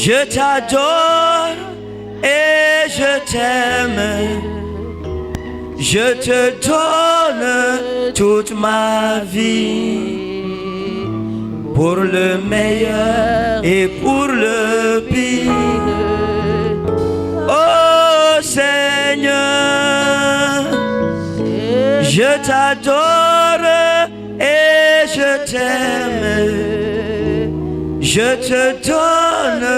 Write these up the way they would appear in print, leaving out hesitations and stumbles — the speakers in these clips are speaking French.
Je t'adore et je t'aime. Je te donne toute ma vie, pour le meilleur et pour le pire. Oh Seigneur, je t'adore et je t'aime. Je te donne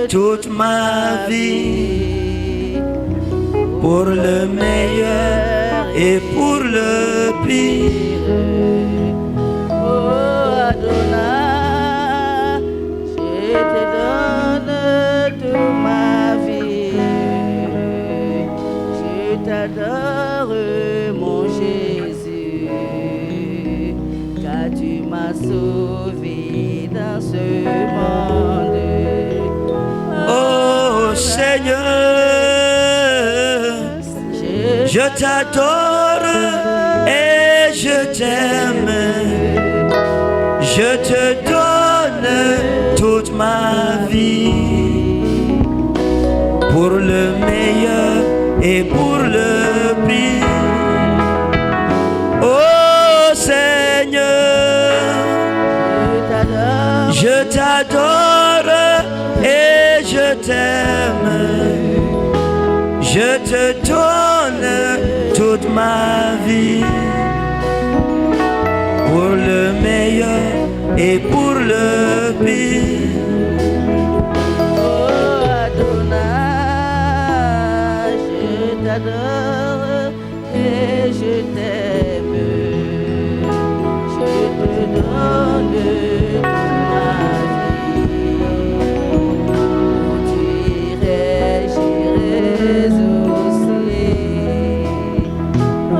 toute ma vie, pour le meilleur et pour le pire. Oh Adonai, je te donne toute ma vie. Je t'adore mon Jésus, car tu m'as sauvé dans ce monde. Oh Seigneur, je t'adore et je t'aime. Je te donne toute ma vie, pour le meilleur et pour le pire. Oh Seigneur, je t'adore et je t'aime. Je te donne toute ma vie, pour le meilleur et pour le pire. Oh Adonai, je t'adore et je t'aime. Je te donne toute ma vie. Où tu irais, j'irais aussi. Oh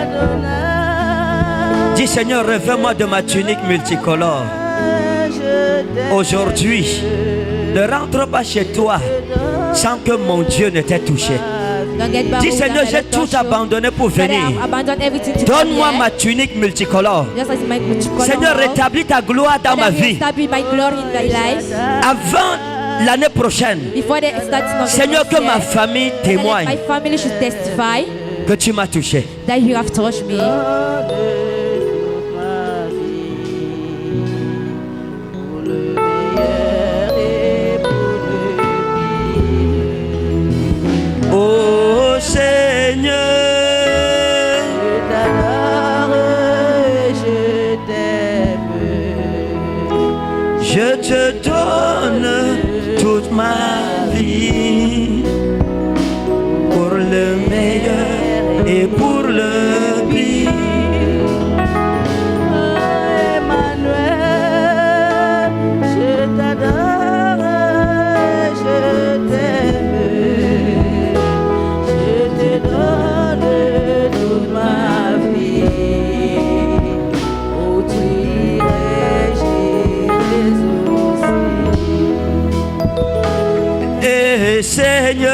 Adonai, Dis Seigneur, revêt-moi de ma tunique multicolore. Aujourd'hui, ne rentre pas chez toi sans que mon Dieu ne t'ait touché. Dis Seigneur, j'ai tout abandonné pour venir. Donne-moi ma tunique multicolore. Seigneur, rétablis ta gloire dans ma vie. Avant l'année prochaine, Seigneur, que ma famille témoigne que tu m'as touché. Oh Seigneur, je t'adore, je t'aime. je te donne toute ma vie, pour le meilleur et pour le pire. Oh Emmanuel, je t'adore, je t'aime. Je te donne toute ma vie. Où tu irais, j'irais aussi. Et Seigneur,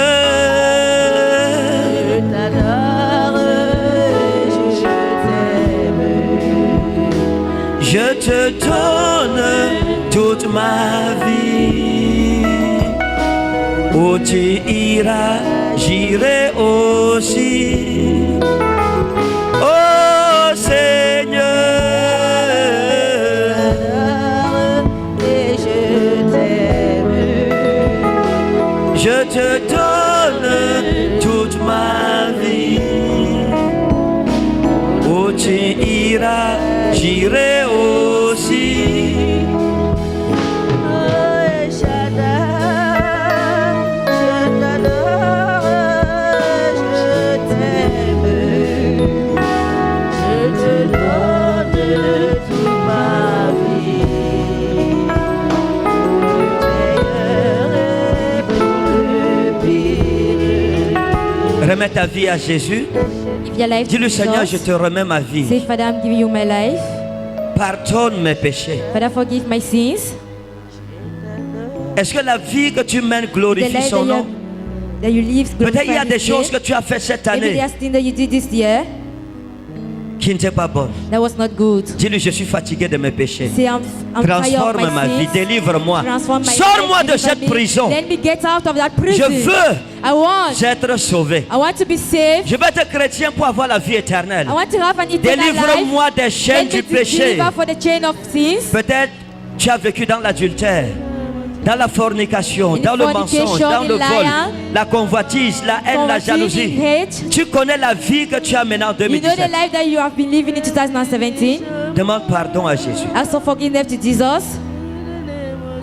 Je t'adore, je t'aime. je te donne toute ma vie. Où tu iras, j'irai aussi. Oh Seigneur, Et je t'aime. je te donne toute ma vie. Où tu iras, j'irai aussi. Oh Shaddai, je t'adore, je t'aime. Je te donne toute ma vie. Pour le meilleur et pour le pire. Remets ta vie à Jésus. Give your life to Dis-le Seigneur, je Jesus. te remets ma Say, vie. Father, I'm giving you my life. Pardonne mes péchés. Father, forgive my sins. Est-ce que la vie que tu mènes The glorifie life son nom? that you live, Peut-être il y a glorify des His choses que name. tu as fait cette Maybe année there's things that you did this year qui qui n'était pas bonne. that was not good. Dis-lui, je suis fatigué de mes péchés. Say, I'm tired of Transforme ma my vie, sins. délivre-moi. Transform my Sors-moi life, de cette deliver me. prison. Let me get out of that Je prison. veux I want être sauvé. to be saved. Je veux être chrétien pour avoir la vie éternelle. I want to have an eternal life. Délivre-moi des chaînes Let me du péché. deliver for the chain of sins. Peut-être tu as vécu dans l'adultère, dans la fornication, In dans le fornication, mensonge, dans in le vol, liar, la convoitise, la haine, la jalousie. Hate. Tu connais la vie que tu as maintenant en You know the 2017. life that you have been living in 2017. Demande pardon à Jésus. Ask for forgiveness to Jesus.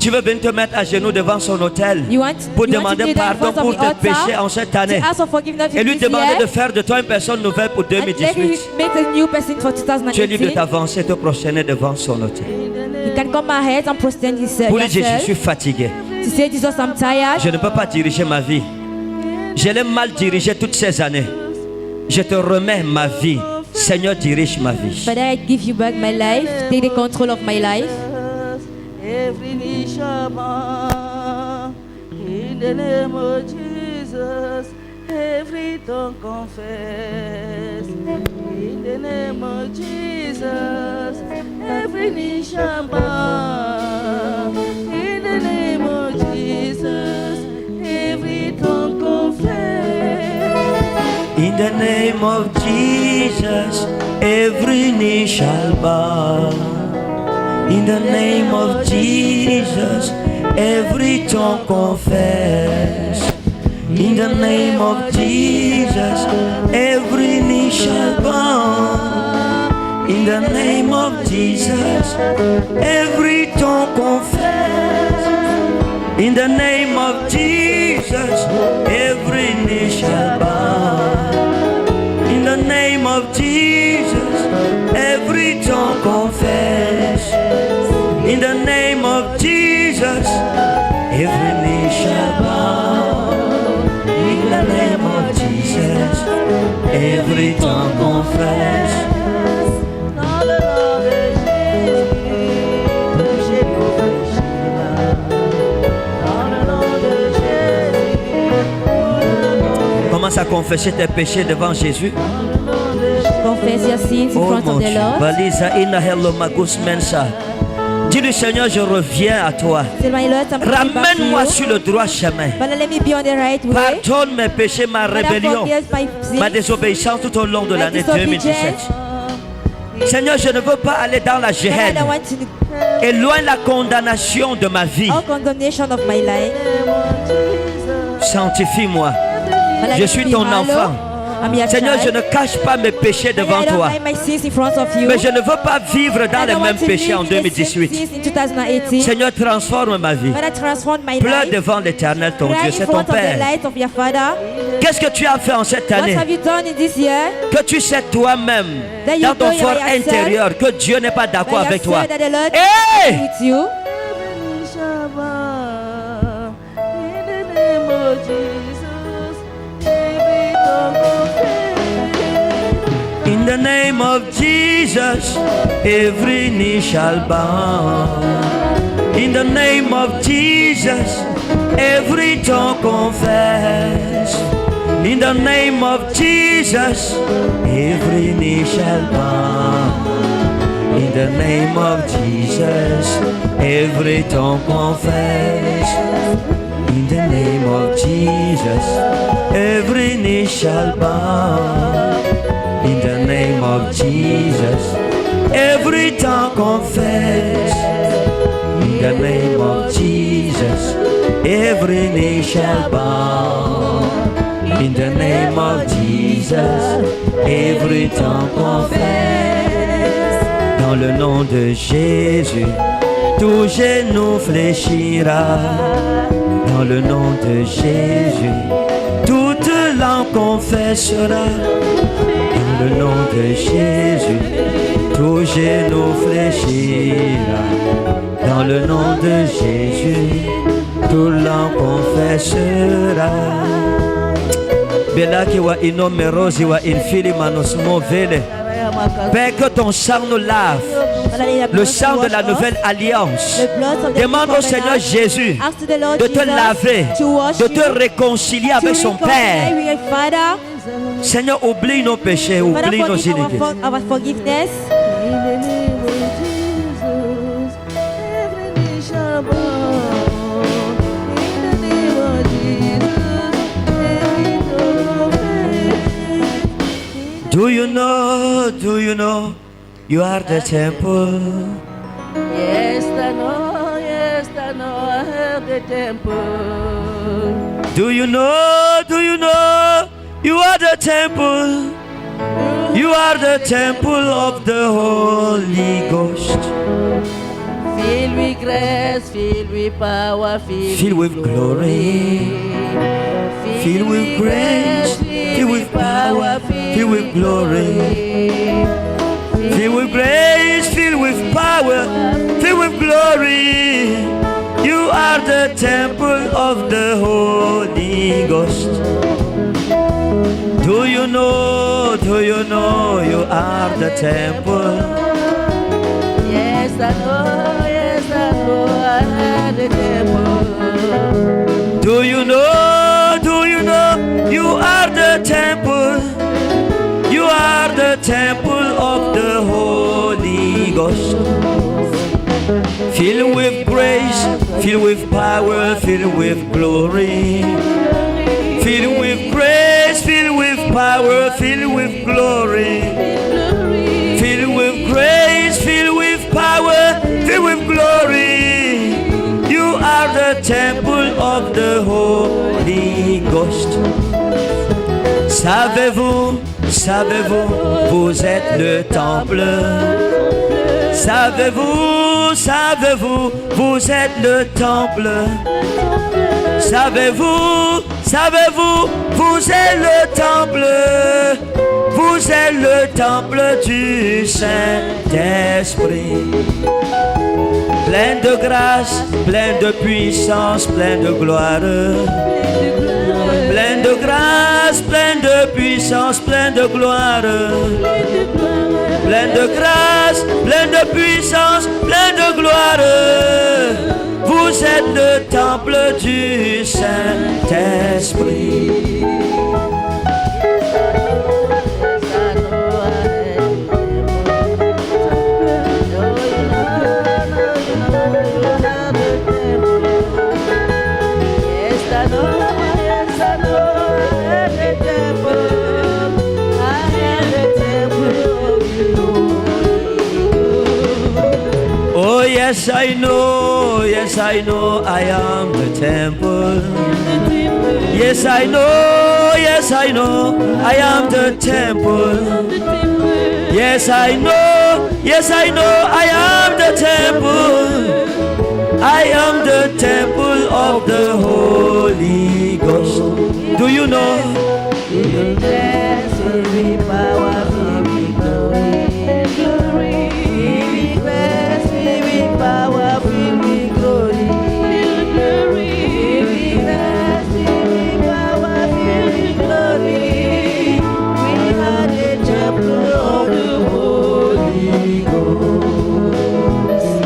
Tu veux venir te mettre à genoux devant son autel You want pour you want to demander kneel down in pardon front pour of the tes altar péchés en cette année to ask for forgiveness et lui this demander year. de faire de toi une personne nouvelle pour And let 2018. you make a new person for Tu es libre de 2018. t'avancer et te prosterner devant son autel. You can come ahead and prostrate Pour lui dire, je yourself. suis fatigué. To say, Jesus, I'm tired. Je ne peux pas diriger ma vie. Je l'ai mal dirigé toutes ces années. Je te remets ma vie. Seigneur, dirige ma vie. Father, I give you back my life. Take the control of my life. Every knee shall bow in the name of Jesus. Every tongue confess in the name of Jesus. Every knee shall bow in the name of Jesus. Every tongue confess. In the name of Jesus, every knee shall bow. In the name of Jesus, every tongue confess. In the name of Jesus, every knee shall bow. In the name of Jesus, every tongue confess. In the name of Jesus, every knee shall bow. In the name of Jesus, every tongue confess. In the name of Jesus, every knee shall bow. In the name of Jesus, every tongue confess. Dans le nom de Jésus, touchez nos péchés. Dans le nom de Jésus, Commence à confesser tes péchés devant Jésus. Confess your sins in Oh front mon of the Dieu. Lord. Valisa ina hello magus mensa. Dis-lui, Seigneur, je reviens à toi. Say, my Lord, I'm coming back to Ramène-moi you. sur le droit chemin. Father, let me be on the right way. Pardonne mes péchés, ma Father, rébellion, forgive my ma sins. désobéissance tout au long de My l'année disobedience. 2017. Seigneur, je ne veux pas aller dans la Father, I géhenne. don't want to Éloigne la condamnation de ma vie. all condemnation of my life. Sanctifie-moi. Father, Je let suis me be ton hallowed. enfant. I'm your Seigneur, je child. ne cache pas mes péchés devant Father, I don't toi. hide my sins in front of you. Mais je ne veux pas vivre dans I les don't mêmes want to péchés live en in the same 2018. sins in 2018. Seigneur, transforme ma vie. Father, transform my Pleure life. devant l'Éternel, ton Cry Dieu, in c'est ton front of the Père. light of your Father. Qu'est-ce que tu as fait en cette What année? have you done in this year? Que tu sais toi-même, That you dans ton know fort by yourself, intérieur, que Dieu n'est pas d'accord That you avec have toi. said that the Lord Hey! is with you. every knee shall bow in the name of Jesus. Every tongue confess. In the name of Jesus, every knee shall bow. In the name of Jesus, every tongue confess. In the name of Jesus, every knee shall bow. In the name of Jesus, every tongue confess. In the name of Jesus, every knee shall bow. In the name of Jesus, every tongue confess. In the name of Jesus, every knee shall bow. In the name of Jesus, every tongue confess. Dans le nom de Jésus, tout genou fléchira. Dans le nom de Jésus, toute langue confessera. Dans le nom de Jésus, tout genou fléchira. Dans le nom de Jésus, tout langue confessera. Belaki wa inomerosi wa infili manos movele. Père, que ton sang nous lave. Le sang de la nouvelle alliance. Demande au Seigneur Jésus de te laver, de te réconcilier avec son Père. Seigneur, oublie nos péchés, Father, oublie nos forgive iniquités. our forgiveness. In the name of Jesus, every knee shall bow. In the name of Jesus, every tongue confess. Do you know, you are the temple. Yes, I know, I have the temple. Do you know, you are the temple. You are the temple of the Holy Ghost. Filled with grace, filled with power, Filled with glory. Filled with grace, filled with power, filled with glory. Filled with grace, filled with power, filled with glory. You are the temple of the Holy Ghost. Do you know, you are the temple. Yes, I know, I have the temple. Do you know, you are the temple. You are the temple of the Holy Ghost. Filled with grace, filled with power, filled with glory. Filled with grace, filled with power, filled with glory. Filled with grace, filled with power, filled with glory. You are the temple of the Holy Ghost. Savez-vous, vous êtes le temple. Savez-vous, vous êtes le temple. Savez-vous, vous êtes le temple. Vous êtes le temple du Saint-Esprit. Plein de grâce, plein de puissance, plein de gloire. Plein de grâce, plein de puissance, plein de gloire. Plein de grâce, plein de puissance, plein de gloire. Vous êtes le temple du Saint-Esprit. Oh yes, I know, I am the temple. Yes, I know, I am the temple. Yes, I know, I am the temple. I am the temple of the Holy Ghost. Do you know?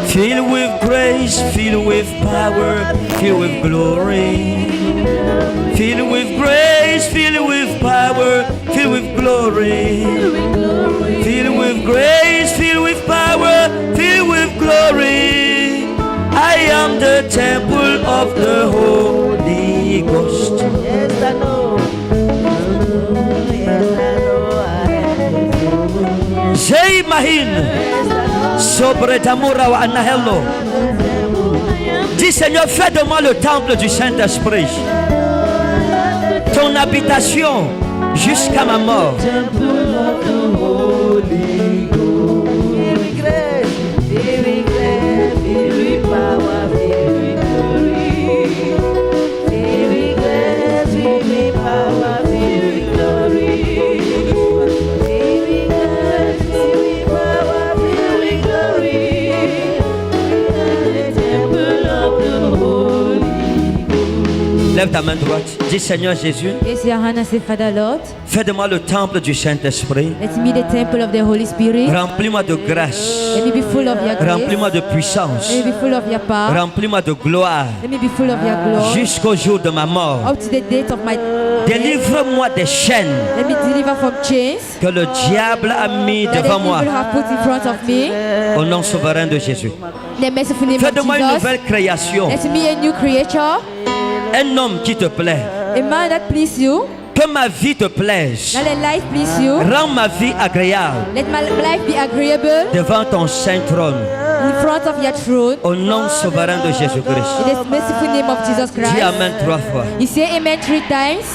Filled with grace, filled with power, filled with glory. Filled with grace, filled with power, filled with glory. Filled with grace, filled with power, filled with glory. I am the temple of the Holy Ghost. Yes, I know. Say Mahin. Sobre Tamura wa Anahello. Dis Seigneur, fais de moi le temple du Saint-Esprit. Ton habitation jusqu'à ma mort. Lève ta main droite. Dis Seigneur Jésus, Raise your hand and say, Father Lord, fais de moi le temple du Saint-Esprit. let me be the temple of the Holy Spirit. Remplis-moi de grâce. Let me be full of your grace. Remplis-moi de puissance. Let me be full of your power. Remplis-moi de gloire. Let me be full of your glory. Jusqu'au jour de ma mort. Up to the date of my Délivre-moi des chaînes Let me deliver from chains que le diable a mis that the devant moi. devil have put in front of me. Au nom souverain de Jésus. In the merciful name Fais of de moi une Jesus. nouvelle création. Let me a new creature. Un homme qui te plaît. A man that please you. Que ma vie te plaise. Let life please you. Rends ma vie agréable Let my life be agreeable devant ton saint trône. in front of your throne. Au nom souverain de Jésus-Christ. In the merciful name of Jesus Dis Christ. Amen 3 fois. You say amen 3 times.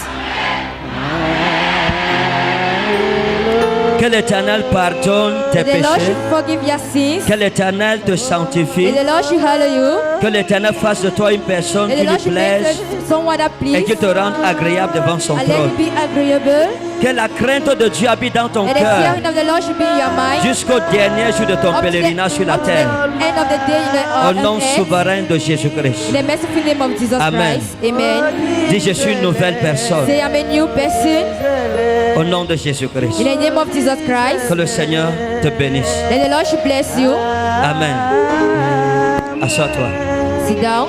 Que l'Éternel pardonne tes The Lord péchés. should forgive your sins. Que l'Éternel te sanctifie. And the Lord should hallow you. Que l'Éternel fasse de toi une personne And qui the Lord lui should plaise make someone that et please. qui te rende agréable devant son And let trône. it be agreeable. Que la crainte de Dieu habite dans ton And the cœur fearing of the Lord should be in your mind. jusqu'au dernier jour de ton Up to the- pèlerinage sur la up to the terre. end of the day Au on nom earth. souverain de Jésus-Christ. In the merciful name of Jesus Amen. Christ. Amen. Dis, je suis une nouvelle personne. Say I'm a new person. Au nom de Jésus-Christ. In the name of Jesus Christ. Que le Seigneur te bénisse. Let the Lord should bless you. Amen. Assois-toi. Sit down.